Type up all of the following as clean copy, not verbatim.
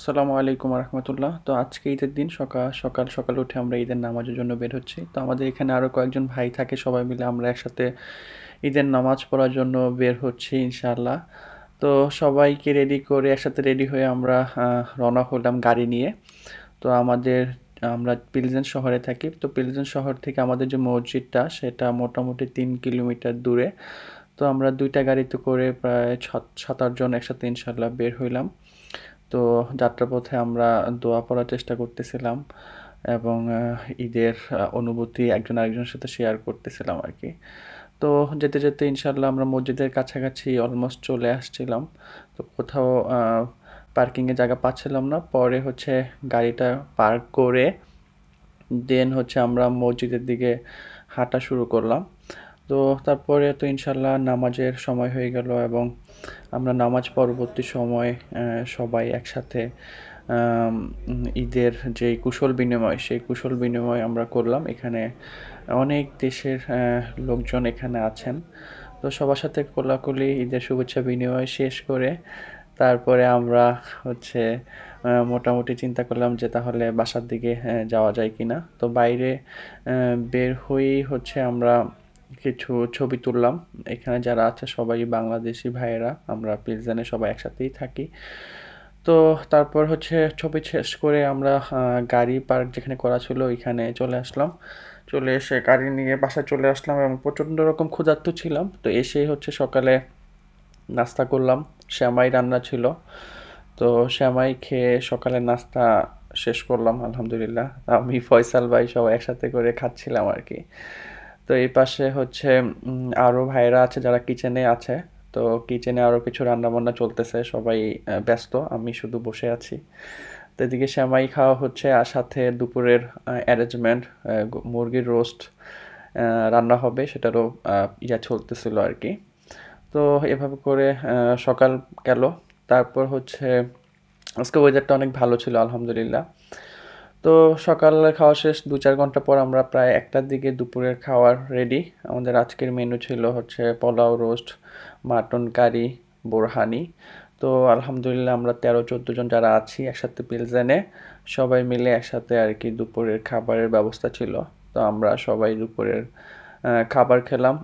আসসালামু আলাইকুম রহমতুল্লাহ। তো আজকে ঈদের দিন সকাল সকাল সকাল উঠে আমরা ঈদের নামাজের জন্য বের হচ্ছি। তো আমাদের এখানে আরও কয়েকজন ভাই থাকে, সবাই মিলে আমরা একসাথে ঈদের নামাজ পড়ার জন্য বের হচ্ছি ইনশাআল্লাহ। তো সবাইকে রেডি করে একসাথে রেডি হয়ে আমরা রওনা হলাম গাড়ি নিয়ে। তো আমরা পিলজেন শহরে থাকি। তো পিলজেন শহর থেকে আমাদের যে মসজিদটা সেটা মোটামুটি 3 কিলোমিটার দূরে। তো আমরা দুইটা গাড়িতে করে প্রায় 7-8 জন একসাথে ইনশাআল্লাহ বের হইলাম। তো যাত্রাপথে আমরা দোয়া পড়ার চেষ্টা করতেছিলাম এবং ঈদের অনুভূতি একজন আরেকজনের সাথে শেয়ার করতেছিলাম আর কি। তো যেতে যেতে ইনশাল্লাহ আমরা মসজিদের কাছাকাছি অলমোস্ট চলে আসছিলাম। তো কোথাও পার্কিংয়ের জায়গা পাচ্ছিলাম না, পরে হচ্ছে গাড়িটা পার্ক করে দেন হচ্ছে আমরা মসজিদের দিকে হাঁটা শুরু করলাম। তো তারপরে তো ইনশাল্লাহ নামাজের সময় হয়ে গেল এবং আমরা নামাজ পরবর্তী সময় সবাই একসাথে ঈদের যেই কুশল বিনিময় সেই কুশল বিনিময় আমরা করলাম। এখানে অনেক দেশের লোকজন এখানে আছেন। তো সবার সাথে কোলাকুলি ঈদের শুভেচ্ছা বিনিময় শেষ করে তারপরে আমরা হচ্ছে মোটামুটি চিন্তা করলাম যে তাহলে বাসার দিকে যাওয়া যায় কিনা। তো বাইরে বের হয়েই হচ্ছে আমরা কিছু ছবি তুললাম। এখানে যারা আছে সবাই বাংলাদেশি ভাইয়েরা, আমরা পিলজানে সবাই একসাথেই থাকি। তো তারপর হচ্ছে ছবি শেষ করে আমরা গাড়ি পার্ক যেখানে করা ছিল ওইখানে চলে আসলাম। চলে এসে গাড়ি নিয়ে বাসায় চলে আসলাম এবং প্রচণ্ড রকম ক্ষুধার্ত ছিলাম। তো এসেই হচ্ছে সকালে নাস্তা করলাম, সেমাই রান্না ছিল। তো সেমাই খেয়ে সকালের নাস্তা শেষ করলাম আলহামদুলিল্লাহ। আমি ফয়সাল ভাই সবাই একসাথে করে খাচ্ছিলাম আর কি। তো এই পাশে হচ্ছে আরও ভাইয়েরা আছে যারা কিচেনে আছে। তো কিচেনে আরও কিছু রান্নাবান্না চলতেছে, সবাই ব্যস্ত, আমি শুধু বসে আছি। তো এদিকে সেমাই খাওয়া হচ্ছে আর সাথে দুপুরের অ্যারেঞ্জমেন্ট, মুরগির রোস্ট রান্না হবে সেটারও চলতেছিল আর কি। তো এভাবে করে সকাল গেল। তারপর হচ্ছে আজকে ওয়েদারটা অনেক ভালো ছিল আলহামদুলিল্লাহ। তো সকালে খাওয়া শেষ 2-4 ঘন্টা পর আমরা প্রায় 1টার দিকে দুপুরের খাওয়ার রেডি। আমাদের আজকের মেনু ছিল হচ্ছে pulao, roast, mutton curry, borhani. তো আলহামদুলিল্লাহ আমরা 13-14 জন যারা আছি একসাথে পিলজেনে সবাই মিলে একসাথে আর কি দুপুরের খাবারের ব্যবস্থা ছিল। তো আমরা সবাই দুপুরের খাবার খেলাম।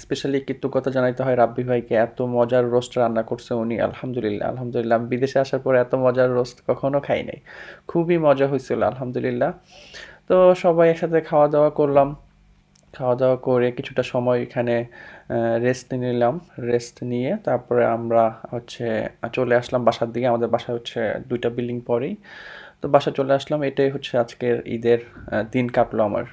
স্পেশালি কৃতজ্ঞতা জানাইতে হয় রাব্বি ভাইকে, এত মজার রোস্ট রান্না করছে উনি। আলহামদুলিল্লাহ আলহামদুলিল্লাহ, আমি বিদেশে আসার পরে এত মজার রোস্ট কখনো খাই নাই। খুবই মজা হয়েছিল আলহামদুলিল্লাহ। তো সবাই একসাথে খাওয়া দাওয়া করলাম। খাওয়া দাওয়া করে কিছুটা সময় এখানে রেস্ট নিলাম। রেস্ট নিয়ে তারপরে আমরা হচ্ছে চলে আসলাম বাসার দিকে। আমাদের বাসা হচ্ছে 2টা বিল্ডিং পরেই। তো বাসা চলে আসলাম। এটাই হচ্ছে আজকের ঈদের দিন কাটলো আমার।